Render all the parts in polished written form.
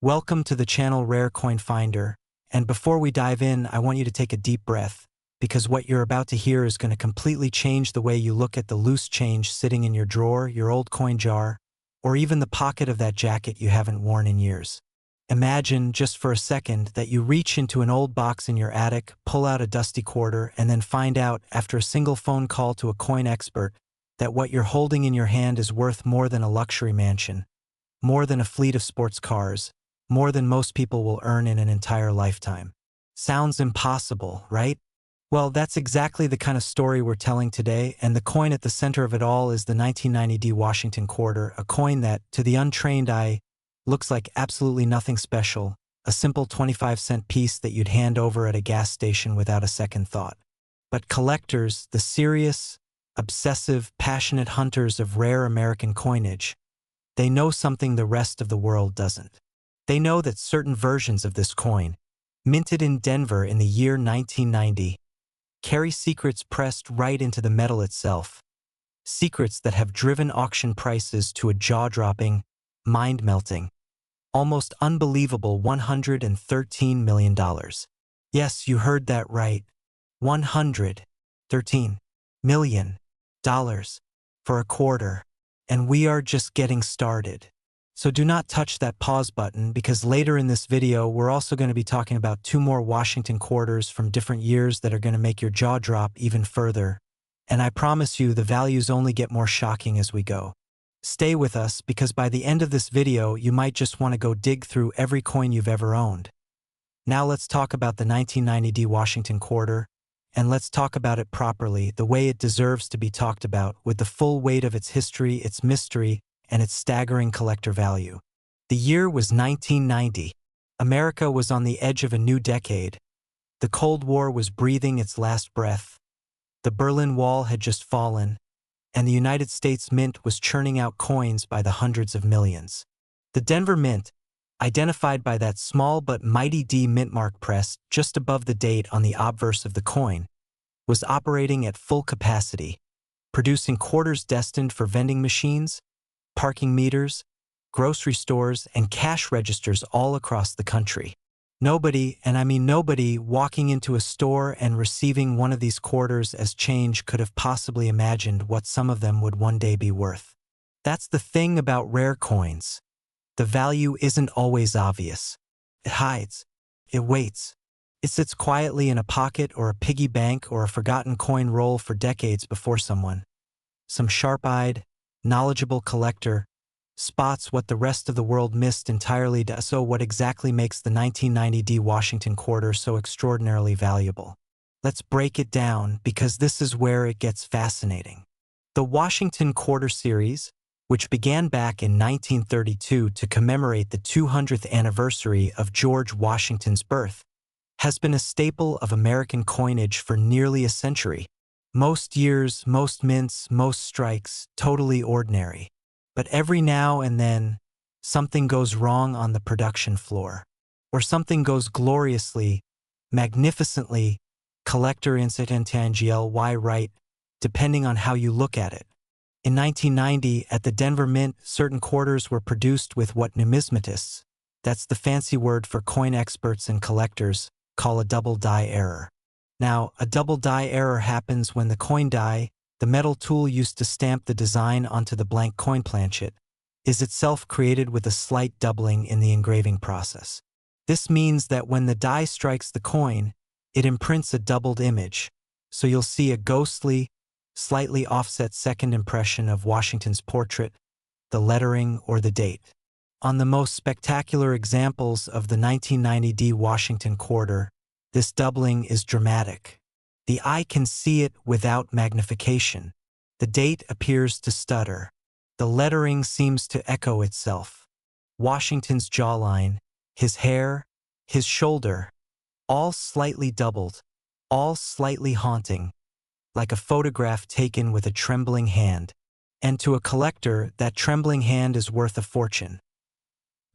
Welcome to the channel Rare Coin Finder, and before we dive in, I want you to take a deep breath, because what you're about to hear is going to completely change the way you look at the loose change sitting in your drawer, your old coin jar, or even the pocket of that jacket you haven't worn in years. Imagine, just for a second, that you reach into an old box in your attic, pull out a dusty quarter, and then find out, after a single phone call to a coin expert, that what you're holding in your hand is worth more than a luxury mansion, more than a fleet of sports cars, more than most people will earn in an entire lifetime. Sounds impossible, right? Well, that's exactly the kind of story we're telling today, and the coin at the center of it all is the 1990 Washington quarter, a coin that, to the untrained eye, looks like absolutely nothing special, a simple 25-cent piece that you'd hand over at a gas station without a second thought. But collectors, the serious, obsessive, passionate hunters of rare American coinage, they know something the rest of the world doesn't. They know that certain versions of this coin, minted in Denver in the year 1990, carry secrets pressed right into the metal itself, secrets that have driven auction prices to a jaw-dropping, mind-melting, almost unbelievable $113 million. Yes, you heard that right. $113 million for a quarter. And we are just getting started. So do not touch that pause button, because later in this video we're also going to be talking about two more Washington quarters from different years that are going to make your jaw drop even further. And I promise you the values only get more shocking as we go. Stay with us, because by the end of this video you might just want to go dig through every coin you've ever owned. Now let's talk about the 1990 Washington quarter, and let's talk about it properly, the way it deserves to be talked about, with the full weight of its history, its mystery, and its staggering collector value. The year was 1990. America was on the edge of a new decade. The Cold War was breathing its last breath. The Berlin Wall had just fallen, and the United States Mint was churning out coins by the hundreds of millions. The Denver Mint, identified by that small but mighty D mint mark pressed just above the date on the obverse of the coin, was operating at full capacity, producing quarters destined for vending machines, parking meters, grocery stores, and cash registers all across the country. Nobody, and I mean nobody, walking into a store and receiving one of these quarters as change could have possibly imagined what some of them would one day be worth. That's the thing about rare coins. The value isn't always obvious. It hides. It waits. It sits quietly in a pocket or a piggy bank or a forgotten coin roll for decades before someone, some sharp-eyed, knowledgeable collector, spots what the rest of the world missed entirely. So what exactly makes the 1990 Washington quarter so extraordinarily valuable? Let's break it down, because this is where it gets fascinating. The Washington Quarter Series, which began back in 1932 to commemorate the 200th anniversary of George Washington's birth, has been a staple of American coinage for nearly a century. Most years, most mints, most strikes, totally ordinary. But every now and then, something goes wrong on the production floor. Or something goes gloriously, magnificently, collector instantangiel right, depending on how you look at it. In 1990, at the Denver Mint, certain quarters were produced with what numismatists, that's the fancy word for coin experts and collectors, call a double die error. Now, a double die error happens when the coin die, the metal tool used to stamp the design onto the blank coin planchet, is itself created with a slight doubling in the engraving process. This means that when the die strikes the coin, it imprints a doubled image, so you'll see a ghostly, slightly offset second impression of Washington's portrait, the lettering, or the date. On the most spectacular examples of the 1990 Washington quarter, this doubling is dramatic. The eye can see it without magnification. The date appears to stutter. The lettering seems to echo itself. Washington's jawline, his hair, his shoulder, all slightly doubled, all slightly haunting, like a photograph taken with a trembling hand. And to a collector, that trembling hand is worth a fortune.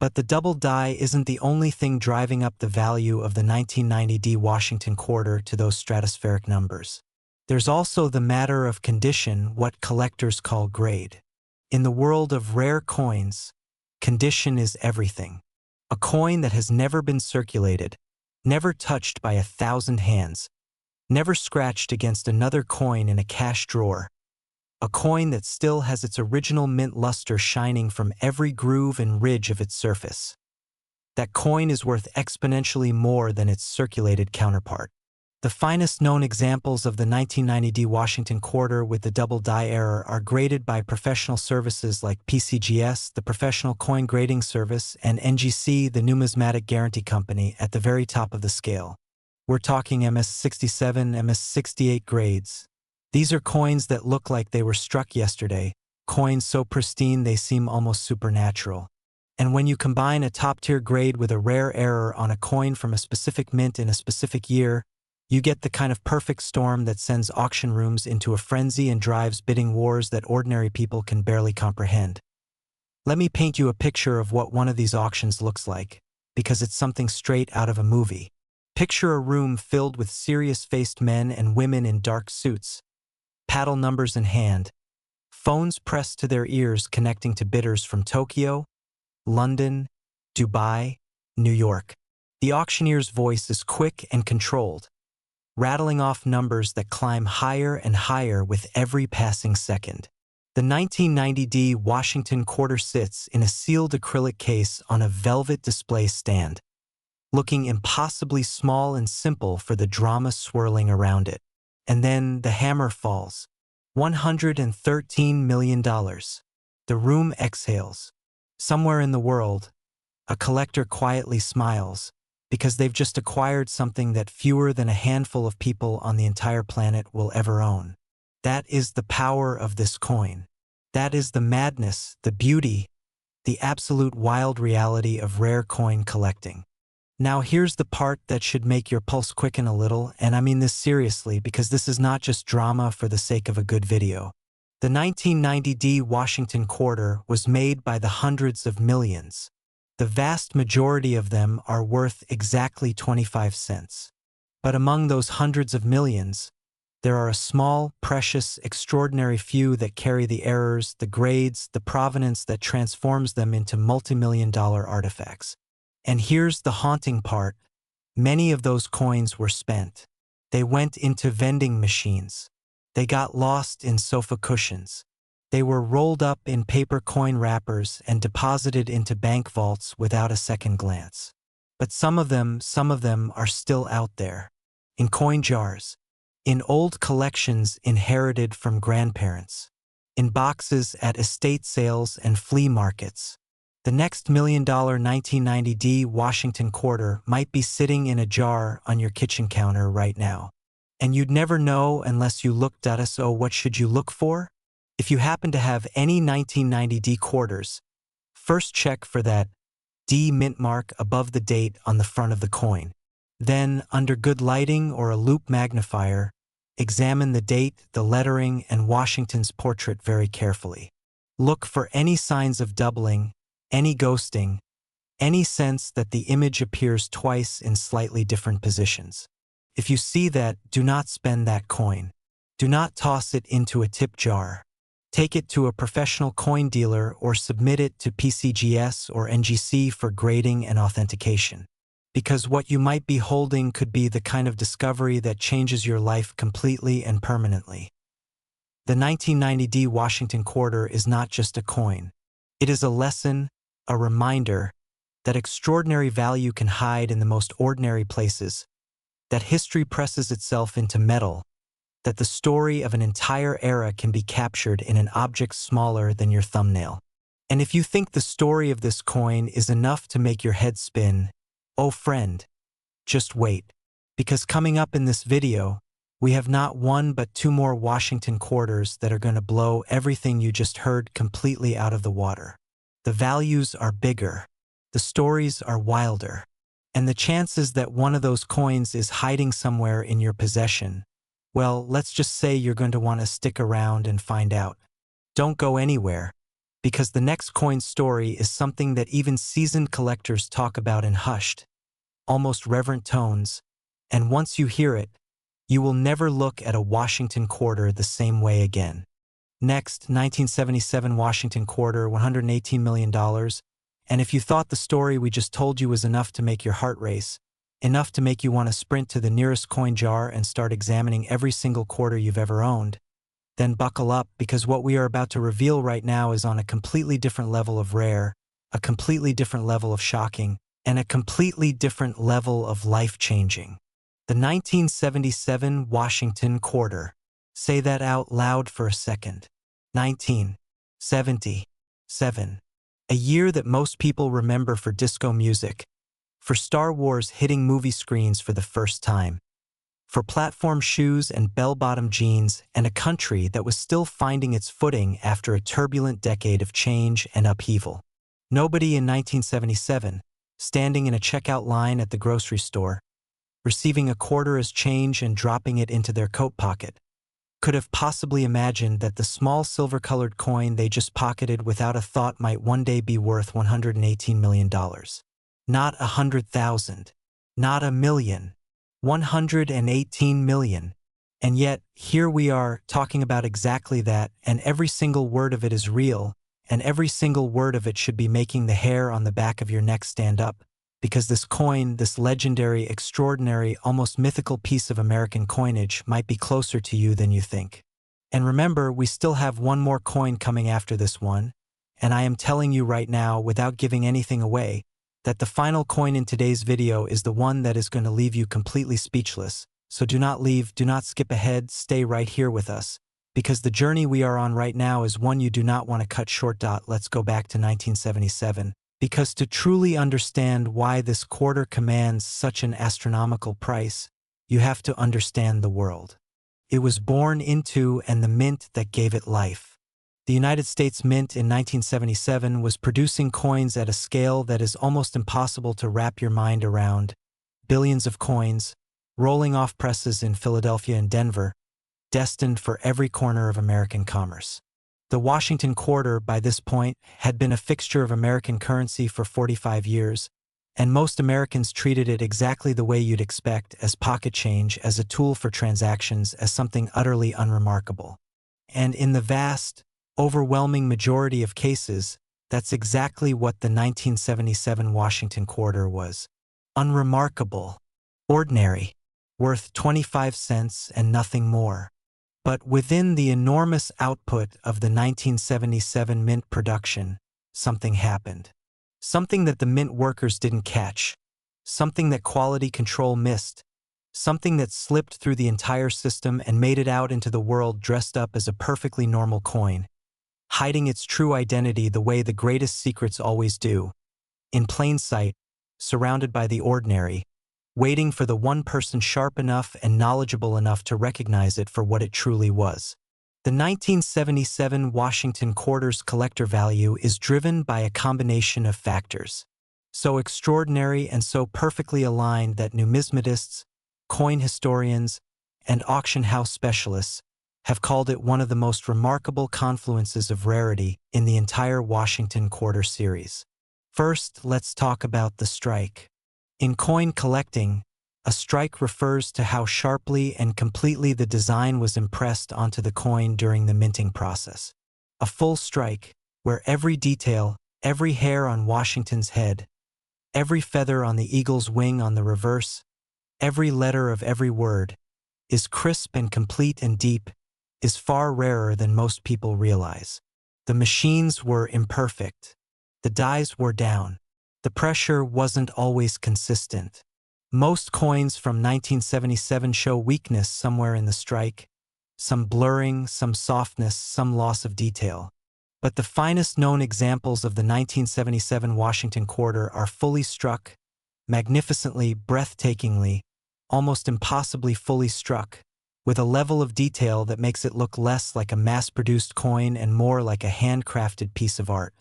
But the double die isn't the only thing driving up the value of the 1990 Washington quarter to those stratospheric numbers. There's also the matter of condition, what collectors call grade. In the world of rare coins, condition is everything. A coin that has never been circulated, never touched by 1,000 hands, never scratched against another coin in a cash drawer. A coin that still has its original mint luster shining from every groove and ridge of its surface. That coin is worth exponentially more than its circulated counterpart. The finest known examples of the 1990D Washington quarter with the double die error are graded by professional services like PCGS, the Professional Coin Grading Service, and NGC, the Numismatic Guarantee Company, at the very top of the scale. We're talking MS-67, MS-68 grades. These are coins that look like they were struck yesterday, coins so pristine they seem almost supernatural. And when you combine a top-tier grade with a rare error on a coin from a specific mint in a specific year, you get the kind of perfect storm that sends auction rooms into a frenzy and drives bidding wars that ordinary people can barely comprehend. Let me paint you a picture of what one of these auctions looks like, because it's something straight out of a movie. Picture a room filled with serious-faced men and women in dark suits, paddle numbers in hand, phones pressed to their ears connecting to bidders from Tokyo, London, Dubai, New York. The auctioneer's voice is quick and controlled, rattling off numbers that climb higher and higher with every passing second. The 1990D Washington quarter sits in a sealed acrylic case on a velvet display stand, looking impossibly small and simple for the drama swirling around it. And then the hammer falls. $113 million. The room exhales. Somewhere in the world, a collector quietly smiles, because they've just acquired something that fewer than a handful of people on the entire planet will ever own. That is the power of this coin. That is the madness, the beauty, the absolute wild reality of rare coin collecting. Now here's the part that should make your pulse quicken a little, and I mean this seriously because this is not just drama for the sake of a good video. The 1990D Washington quarter was made by the hundreds of millions. The vast majority of them are worth exactly 25 cents. But among those hundreds of millions, there are a small, precious, extraordinary few that carry the errors, the grades, the provenance that transforms them into multi-million-dollar artifacts. And here's the haunting part. Many of those coins were spent. They went into vending machines. They got lost in sofa cushions. They were rolled up in paper coin wrappers and deposited into bank vaults without a second glance. But some of them are still out there. In coin jars. In old collections inherited from grandparents. In boxes at estate sales and flea markets. The next $1 million 1990D Washington quarter might be sitting in a jar on your kitchen counter right now. And you'd never know unless you looked at us. So what should you look for? If you happen to have any 1990D quarters, first check for that D mint mark above the date on the front of the coin. Then, under good lighting or a loupe magnifier, examine the date, the lettering, and Washington's portrait very carefully. Look for any signs of doubling, any ghosting, any sense that the image appears twice in slightly different positions. If you see that, do not spend that coin. Do not toss it into a tip jar. Take it to a professional coin dealer or submit it to PCGS or NGC for grading and authentication. Because what you might be holding could be the kind of discovery that changes your life completely and permanently. The 1990D Washington quarter is not just a coin. It is a lesson, a reminder, that extraordinary value can hide in the most ordinary places, that history presses itself into metal, that the story of an entire era can be captured in an object smaller than your thumbnail. And if you think the story of this coin is enough to make your head spin, oh friend, just wait. Because coming up in this video, we have not one but two more Washington quarters that are going to blow everything you just heard completely out of the water. The values are bigger, the stories are wilder, and the chances that one of those coins is hiding somewhere in your possession, well, let's just say you're going to want to stick around and find out. Don't go anywhere, because the next coin story is something that even seasoned collectors talk about in hushed, almost reverent tones, and once you hear it, you will never look at a Washington quarter the same way again. Next, 1977 Washington quarter, $118 million, And if you thought the story we just told you was enough to make your heart race, enough to make you want to sprint to the nearest coin jar and start examining every single quarter you've ever owned, then buckle up, because what we are about to reveal right now is on a completely different level of rare, a completely different level of shocking, and a completely different level of life-changing. The 1977 Washington quarter. Say that out loud for a second. 1977. A year that most people remember for disco music, for Star Wars hitting movie screens for the first time, for platform shoes and bell-bottom jeans, and a country that was still finding its footing after a turbulent decade of change and upheaval. Nobody in 1977, standing in a checkout line at the grocery store, receiving a quarter as change and dropping it into their coat pocket, could have possibly imagined that the small silver-colored coin they just pocketed without a thought might one day be worth $118 million. Not 100,000, not a million, 118 million. And yet, here we are talking about exactly that, and every single word of it is real, and every single word of it should be making the hair on the back of your neck stand up, because this coin, this legendary, extraordinary, almost mythical piece of American coinage might be closer to you than you think. And remember, we still have one more coin coming after this one, and I am telling you right now, without giving anything away, that the final coin in today's video is the one that is going to leave you completely speechless. So do not leave, do not skip ahead, stay right here with us, because the journey we are on right now is one you do not want to cut short. Let's go back to 1977, because to truly understand why this quarter commands such an astronomical price, you have to understand the world it was born into and the mint that gave it life. The United States Mint in 1977 was producing coins at a scale that is almost impossible to wrap your mind around. Billions of coins, rolling off presses in Philadelphia and Denver, destined for every corner of American commerce. The Washington quarter, by this point, had been a fixture of American currency for 45 years, and most Americans treated it exactly the way you'd expect, as pocket change, as a tool for transactions, as something utterly unremarkable. And in the vast, overwhelming majority of cases, that's exactly what the 1977 Washington quarter was. Unremarkable, ordinary, worth 25 cents and nothing more. But within the enormous output of the 1977 mint production, something happened. Something that the mint workers didn't catch. Something that quality control missed. Something that slipped through the entire system and made it out into the world dressed up as a perfectly normal coin, hiding its true identity the way the greatest secrets always do, in plain sight, surrounded by the ordinary, waiting for the one person sharp enough and knowledgeable enough to recognize it for what it truly was. The 1977 Washington quarter's collector value is driven by a combination of factors, so extraordinary and so perfectly aligned that numismatists, coin historians, and auction house specialists have called it one of the most remarkable confluences of rarity in the entire Washington quarter series. First, let's talk about the strike. In coin collecting, a strike refers to how sharply and completely the design was impressed onto the coin during the minting process. A full strike, where every detail, every hair on Washington's head, every feather on the eagle's wing on the reverse, every letter of every word, is crisp and complete and deep, is far rarer than most people realize. The machines were imperfect. The dies wore down. The pressure wasn't always consistent. Most coins from 1977 show weakness somewhere in the strike, some blurring, some softness, some loss of detail. But the finest known examples of the 1977 Washington quarter are fully struck, magnificently, breathtakingly, almost impossibly fully struck, with a level of detail that makes it look less like a mass-produced coin and more like a handcrafted piece of art.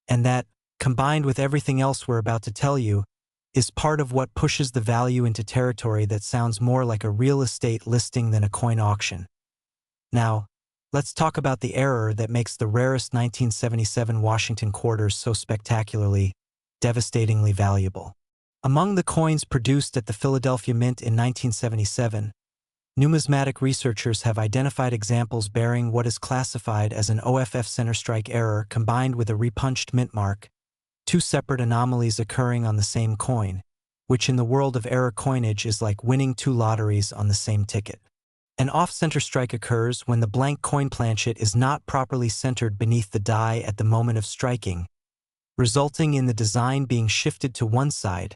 And that, combined with everything else we're about to tell you, is part of what pushes the value into territory that sounds more like a real estate listing than a coin auction. Now, let's talk about the error that makes the rarest 1977 Washington quarters so spectacularly, devastatingly valuable. Among the coins produced at the Philadelphia Mint in 1977, numismatic researchers have identified examples bearing what is classified as an OFF center strike error combined with a repunched mint mark, two separate anomalies occurring on the same coin, which in the world of error coinage is like winning two lotteries on the same ticket. An off-center strike occurs when the blank coin planchet is not properly centered beneath the die at the moment of striking, resulting in the design being shifted to one side,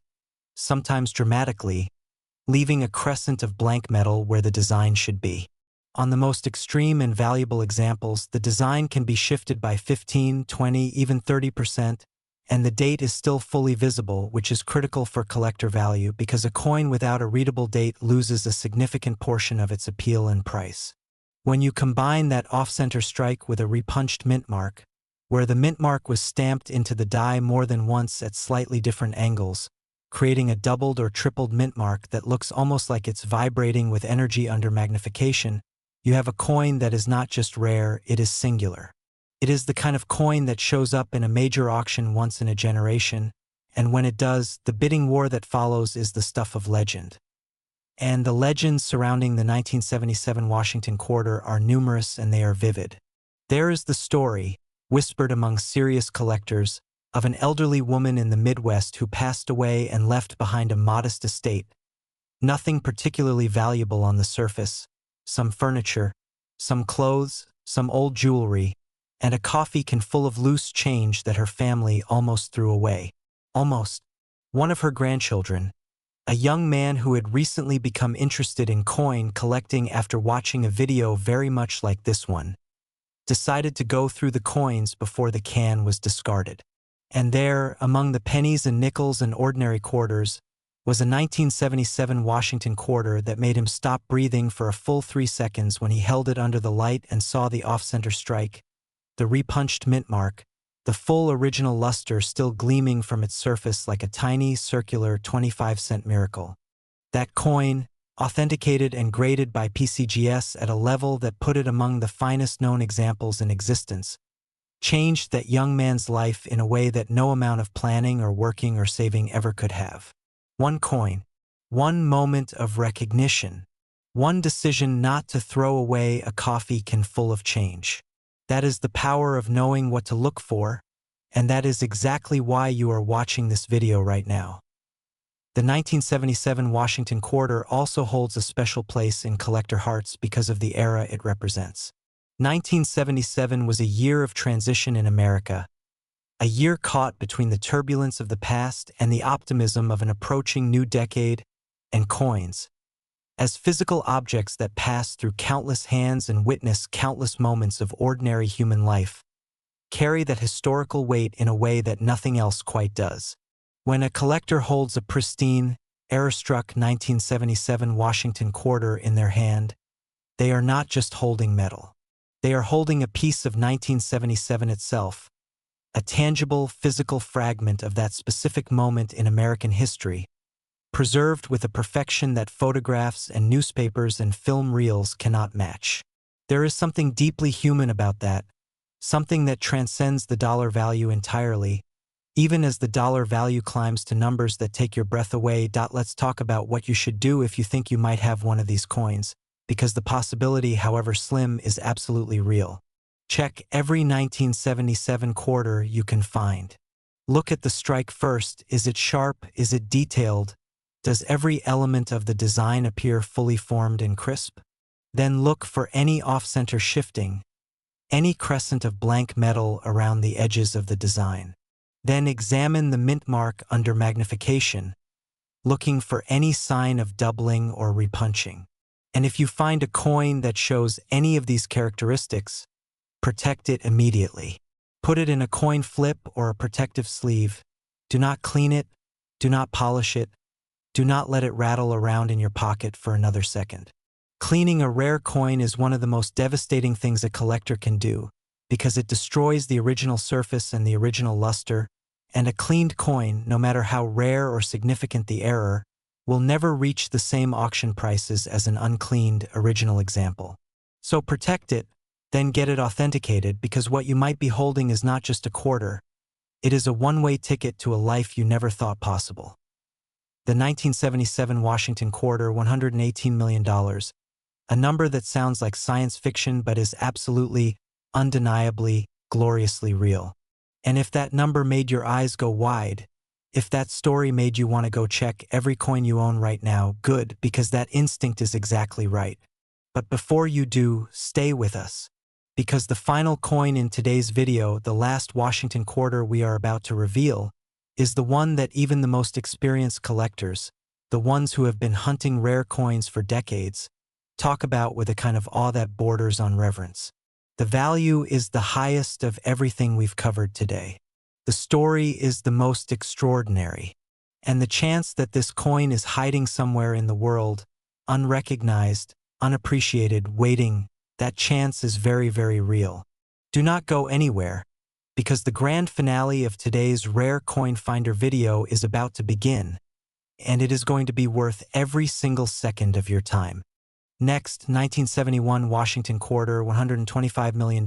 sometimes dramatically, leaving a crescent of blank metal where the design should be. On the most extreme and valuable examples, the design can be shifted by 15, 20, even 30%, and the date is still fully visible, which is critical for collector value because a coin without a readable date loses a significant portion of its appeal and price. When you combine that off-center strike with a repunched mint mark, where the mint mark was stamped into the die more than once at slightly different angles, creating a doubled or tripled mint mark that looks almost like it's vibrating with energy under magnification, you have a coin that is not just rare, it is singular. It is the kind of coin that shows up in a major auction once in a generation, and when it does, the bidding war that follows is the stuff of legend. And the legends surrounding the 1977 Washington Quarter are numerous and they are vivid. There is the story, whispered among serious collectors, of an elderly woman in the Midwest who passed away and left behind a modest estate. Nothing particularly valuable on the surface, some furniture, some clothes, some old jewelry, and a coffee can full of loose change that her family almost threw away. Almost. One of her grandchildren, a young man who had recently become interested in coin collecting after watching a video very much like this one, decided to go through the coins before the can was discarded. And there, among the pennies and nickels and ordinary quarters, was a 1977 Washington quarter that made him stop breathing for a full 3 seconds when he held it under the light and saw the off-center strike, the repunched mint mark, the full original luster still gleaming from its surface like a tiny, circular 25-cent miracle. That coin, authenticated and graded by PCGS at a level that put it among the finest known examples in existence, changed that young man's life in a way that no amount of planning or working or saving ever could have. One coin, one moment of recognition, one decision not to throw away a coffee can full of change. That is the power of knowing what to look for, and that is exactly why you are watching this video right now. The 1977 Washington Quarter also holds a special place in collector hearts because of the era it represents. 1977 was a year of transition in America, a year caught between the turbulence of the past and the optimism of an approaching new decade, and coins, as physical objects that pass through countless hands and witness countless moments of ordinary human life, carry that historical weight in a way that nothing else quite does. When a collector holds a pristine, error-struck 1977 Washington Quarter in their hand, they are not just holding metal. They are holding a piece of 1977 itself, a tangible, physical fragment of that specific moment in American history, preserved with a perfection that photographs and newspapers and film reels cannot match. There is something deeply human about that, something that transcends the dollar value entirely, even as the dollar value climbs to numbers that take your breath away. Let's talk about what you should do if you think you might have one of these coins, because the possibility, however slim, is absolutely real. Check every 1977 quarter you can find. Look at the strike first. Is it sharp? Is it detailed? Does every element of the design appear fully formed and crisp? Then look for any off-center shifting, any crescent of blank metal around the edges of the design. Then examine the mint mark under magnification, looking for any sign of doubling or repunching. And if you find a coin that shows any of these characteristics, protect it immediately. Put it in a coin flip or a protective sleeve. Do not clean it. Do not polish it. Do not let it rattle around in your pocket for another second. Cleaning a rare coin is one of the most devastating things a collector can do, because it destroys the original surface and the original luster, and a cleaned coin, no matter how rare or significant the error, will never reach the same auction prices as an uncleaned original example. So protect it, then get it authenticated, because what you might be holding is not just a quarter, it is a one-way ticket to a life you never thought possible. The 1977 Washington Quarter, $118 million, a number that sounds like science fiction but is absolutely, undeniably, gloriously real. And if that number made your eyes go wide, if that story made you want to go check every coin you own right now, good, because that instinct is exactly right. But before you do, stay with us. Because the final coin in today's video, the last Washington quarter we are about to reveal, is the one that even the most experienced collectors, the ones who have been hunting rare coins for decades, talk about with a kind of awe that borders on reverence. The value is the highest of everything we've covered today. The story is the most extraordinary. And the chance that this coin is hiding somewhere in the world, unrecognized, unappreciated, waiting, that chance is very, very real. Do not go anywhere, because the grand finale of today's Rare Coin Finder video is about to begin, and it is going to be worth every single second of your time. Next, 1971 Washington quarter, $125 million,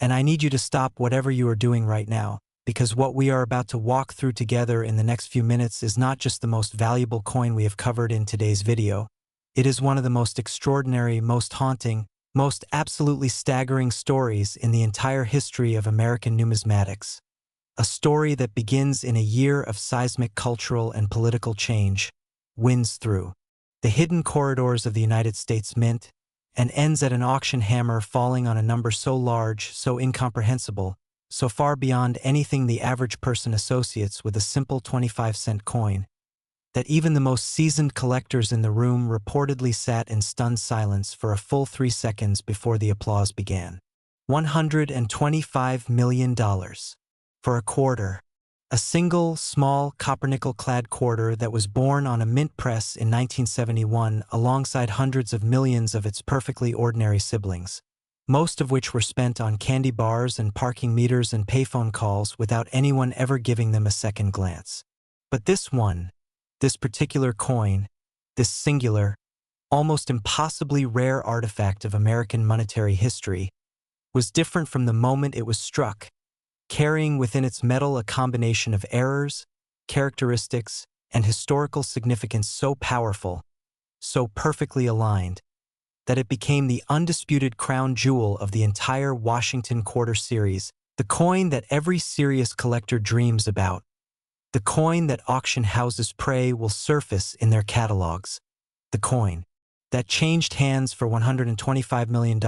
and I need you to stop whatever you are doing right now, because what we are about to walk through together in the next few minutes is not just the most valuable coin we have covered in today's video. It is one of the most extraordinary, most haunting, most absolutely staggering stories in the entire history of American numismatics. A story that begins in a year of seismic cultural and political change, winds through the hidden corridors of the United States Mint, and ends at an auction hammer falling on a number so large, so incomprehensible, so far beyond anything the average person associates with a simple 25-cent coin, that even the most seasoned collectors in the room reportedly sat in stunned silence for a full 3 seconds before the applause began. $125 million. For a quarter. A single, small, copper-nickel-clad quarter that was born on a mint press in 1971 alongside hundreds of millions of its perfectly ordinary siblings, most of which were spent on candy bars and parking meters and payphone calls without anyone ever giving them a second glance. But this one, this particular coin, this singular, almost impossibly rare artifact of American monetary history, was different from the moment it was struck, carrying within its metal a combination of errors, characteristics, and historical significance so powerful, so perfectly aligned, that it became the undisputed crown jewel of the entire Washington Quarter series, the coin that every serious collector dreams about, the coin that auction houses pray will surface in their catalogs, the coin that changed hands for $125 million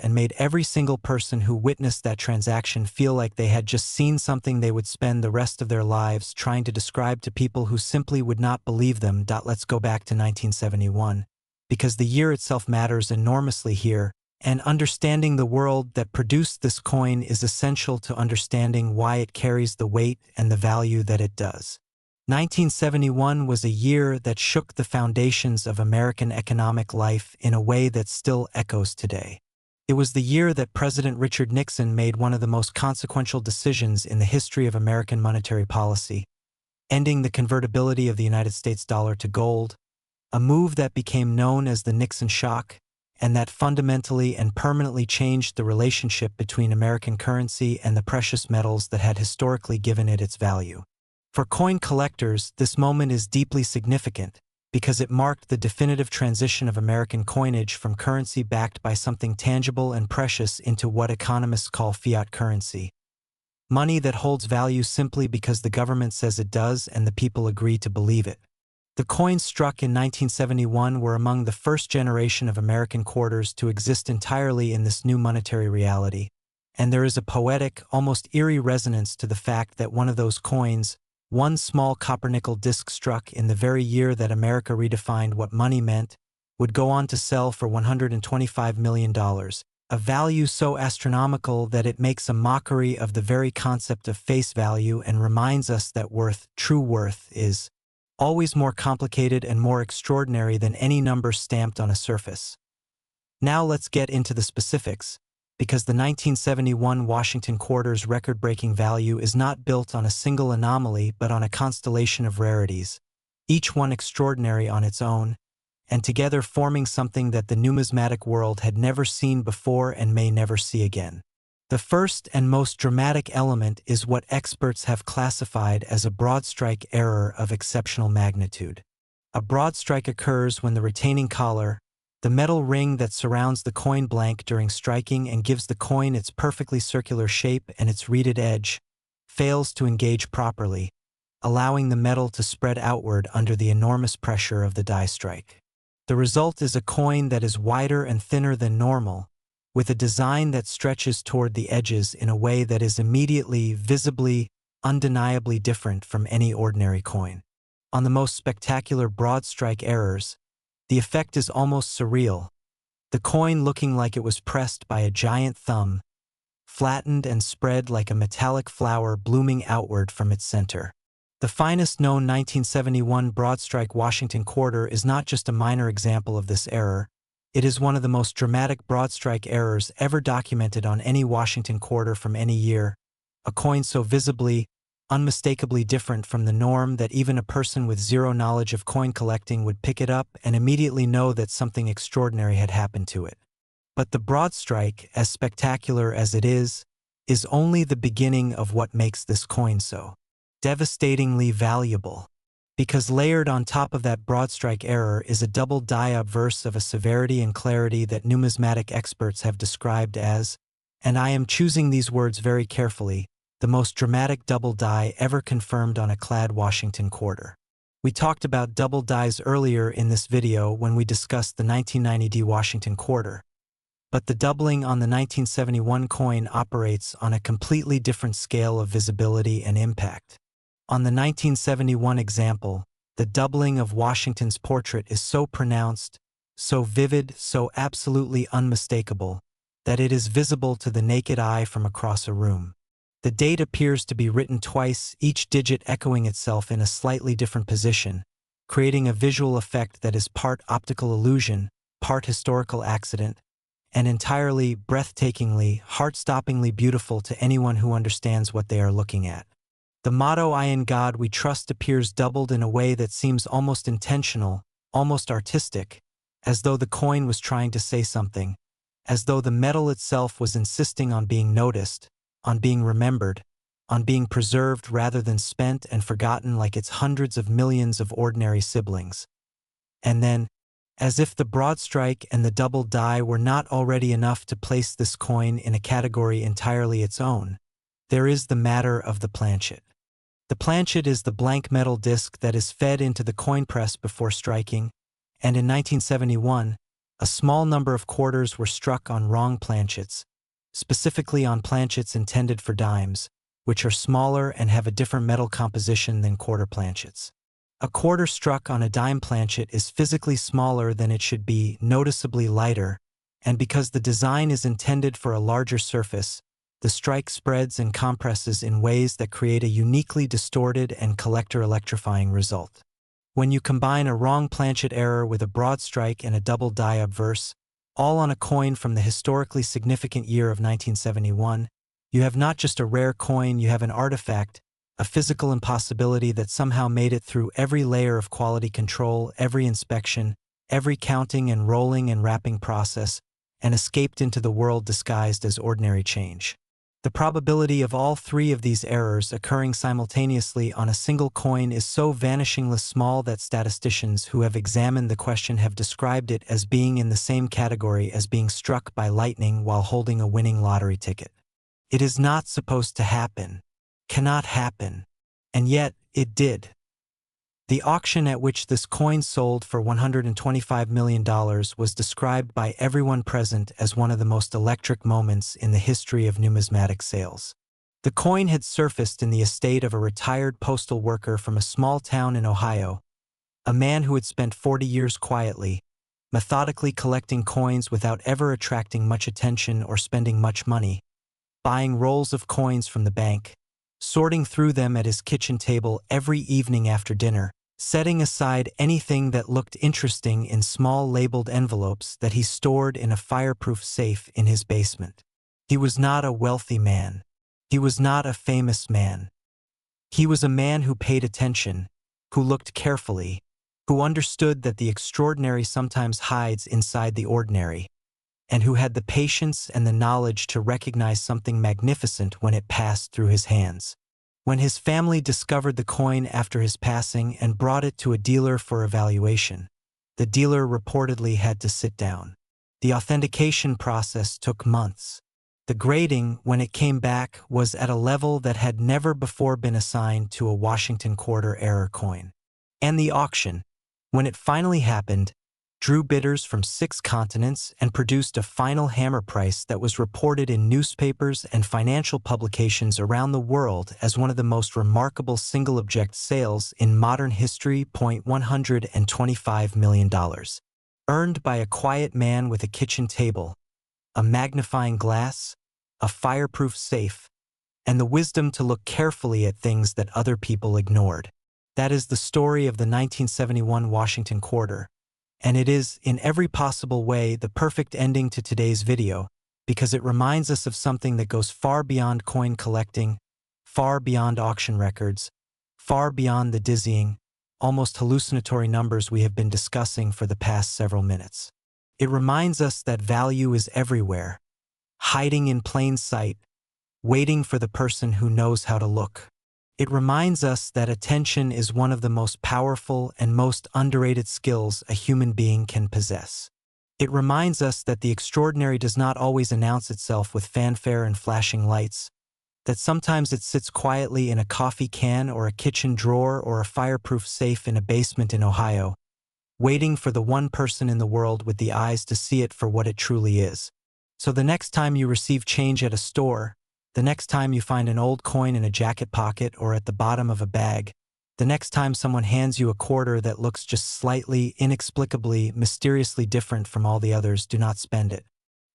and made every single person who witnessed that transaction feel like they had just seen something they would spend the rest of their lives trying to describe to people who simply would not believe them. Let's go back to 1971, because the year itself matters enormously here, and understanding the world that produced this coin is essential to understanding why it carries the weight and the value that it does. 1971 was a year that shook the foundations of American economic life in a way that still echoes today. It was the year that President Richard Nixon made one of the most consequential decisions in the history of American monetary policy, ending the convertibility of the United States dollar to gold, a move that became known as the Nixon shock, and that fundamentally and permanently changed the relationship between American currency and the precious metals that had historically given it its value. For coin collectors, this moment is deeply significant because it marked the definitive transition of American coinage from currency backed by something tangible and precious into what economists call fiat currency. Money that holds value simply because the government says it does and the people agree to believe it. The coins struck in 1971 were among the first generation of American quarters to exist entirely in this new monetary reality, and there is a poetic, almost eerie resonance to the fact that one of those coins, one small copper-nickel disc struck in the very year that America redefined what money meant, would go on to sell for $125 million, a value so astronomical that it makes a mockery of the very concept of face value and reminds us that worth, true worth, is always more complicated and more extraordinary than any number stamped on a surface. Now let's get into the specifics, because the 1971 Washington quarter's record-breaking value is not built on a single anomaly but on a constellation of rarities, each one extraordinary on its own, and together forming something that the numismatic world had never seen before and may never see again. The first and most dramatic element is what experts have classified as a broadstrike error of exceptional magnitude. A broadstrike occurs when the retaining collar, the metal ring that surrounds the coin blank during striking and gives the coin its perfectly circular shape and its reeded edge, fails to engage properly, allowing the metal to spread outward under the enormous pressure of the die strike. The result is a coin that is wider and thinner than normal, with a design that stretches toward the edges in a way that is immediately, visibly, undeniably different from any ordinary coin. On the most spectacular broad-strike errors, the effect is almost surreal, the coin looking like it was pressed by a giant thumb, flattened and spread like a metallic flower blooming outward from its center. The finest known 1971 broadstrike Washington quarter is not just a minor example of this error, it is one of the most dramatic broadstrike errors ever documented on any Washington quarter from any year, a coin so visibly, unmistakably different from the norm that even a person with zero knowledge of coin collecting would pick it up and immediately know that something extraordinary had happened to it. But the broadstrike, as spectacular as it is only the beginning of what makes this coin so devastatingly valuable. Because layered on top of that broadstrike error is a double die obverse of a severity and clarity that numismatic experts have described as, and I am choosing these words very carefully, the most dramatic double die ever confirmed on a clad Washington quarter. We talked about double dies earlier in this video when we discussed the 1990 Washington quarter. But the doubling on the 1971 coin operates on a completely different scale of visibility and impact. On the 1971 example, the doubling of Washington's portrait is so pronounced, so vivid, so absolutely unmistakable, that it is visible to the naked eye from across a room. The date appears to be written twice, each digit echoing itself in a slightly different position, creating a visual effect that is part optical illusion, part historical accident, and entirely, breathtakingly, heart-stoppingly beautiful to anyone who understands what they are looking at. The motto "I in God we trust" appears doubled in a way that seems almost intentional, almost artistic, as though the coin was trying to say something, as though the metal itself was insisting on being noticed, on being remembered, on being preserved rather than spent and forgotten like its hundreds of millions of ordinary siblings. And then, as if the broadstrike and the double die were not already enough to place this coin in a category entirely its own, there is the matter of the planchet. The planchet is the blank metal disc that is fed into the coin press before striking, and in 1971, a small number of quarters were struck on wrong planchets, specifically on planchets intended for dimes, which are smaller and have a different metal composition than quarter planchets. A quarter struck on a dime planchet is physically smaller than it should be, noticeably lighter, and because the design is intended for a larger surface, the strike spreads and compresses in ways that create a uniquely distorted and collector-electrifying result. When you combine a wrong planchet error with a broad strike and a double die obverse, all on a coin from the historically significant year of 1971, you have not just a rare coin, you have an artifact, a physical impossibility that somehow made it through every layer of quality control, every inspection, every counting and rolling and wrapping process, and escaped into the world disguised as ordinary change. The probability of all three of these errors occurring simultaneously on a single coin is so vanishingly small that statisticians who have examined the question have described it as being in the same category as being struck by lightning while holding a winning lottery ticket. It is not supposed to happen, cannot happen, and yet it did. The auction at which this coin sold for $125 million was described by everyone present as one of the most electric moments in the history of numismatic sales. The coin had surfaced in the estate of a retired postal worker from a small town in Ohio, a man who had spent 40 years quietly, methodically collecting coins without ever attracting much attention or spending much money, buying rolls of coins from the bank, sorting through them at his kitchen table every evening after dinner, setting aside anything that looked interesting in small labeled envelopes that he stored in a fireproof safe in his basement. He was not a wealthy man. He was not a famous man. He was a man who paid attention, who looked carefully, who understood that the extraordinary sometimes hides inside the ordinary, and who had the patience and the knowledge to recognize something magnificent when it passed through his hands. When his family discovered the coin after his passing and brought it to a dealer for evaluation, the dealer reportedly had to sit down. The authentication process took months. The grading, when it came back, was at a level that had never before been assigned to a Washington quarter error coin. And the auction, when it finally happened, drew bidders from 6 continents and produced a final hammer price that was reported in newspapers and financial publications around the world as one of the most remarkable single-object sales in modern history. $125 million. Earned by a quiet man with a kitchen table, a magnifying glass, a fireproof safe, and the wisdom to look carefully at things that other people ignored. That is the story of the 1971 Washington quarter. And it is, in every possible way, the perfect ending to today's video, because it reminds us of something that goes far beyond coin collecting, far beyond auction records, far beyond the dizzying, almost hallucinatory numbers we have been discussing for the past several minutes. It reminds us that value is everywhere, hiding in plain sight, waiting for the person who knows how to look. It reminds us that attention is one of the most powerful and most underrated skills a human being can possess. It reminds us that the extraordinary does not always announce itself with fanfare and flashing lights, that sometimes it sits quietly in a coffee can or a kitchen drawer or a fireproof safe in a basement in Ohio, waiting for the one person in the world with the eyes to see it for what it truly is. So the next time you receive change at a store, the next time you find an old coin in a jacket pocket or at the bottom of a bag, the next time someone hands you a quarter that looks just slightly, inexplicably, mysteriously different from all the others, do not spend it.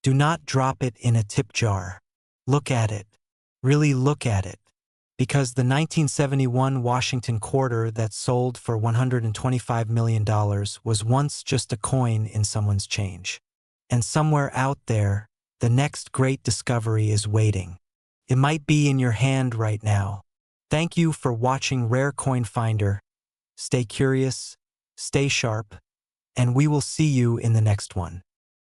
Do not drop it in a tip jar. Look at it. Really look at it. Because the 1971 Washington quarter that sold for $125 million was once just a coin in someone's change. And somewhere out there, the next great discovery is waiting. It might be in your hand right now. Thank you for watching Rare Coin Finder. Stay curious, stay sharp, and we will see you in the next one.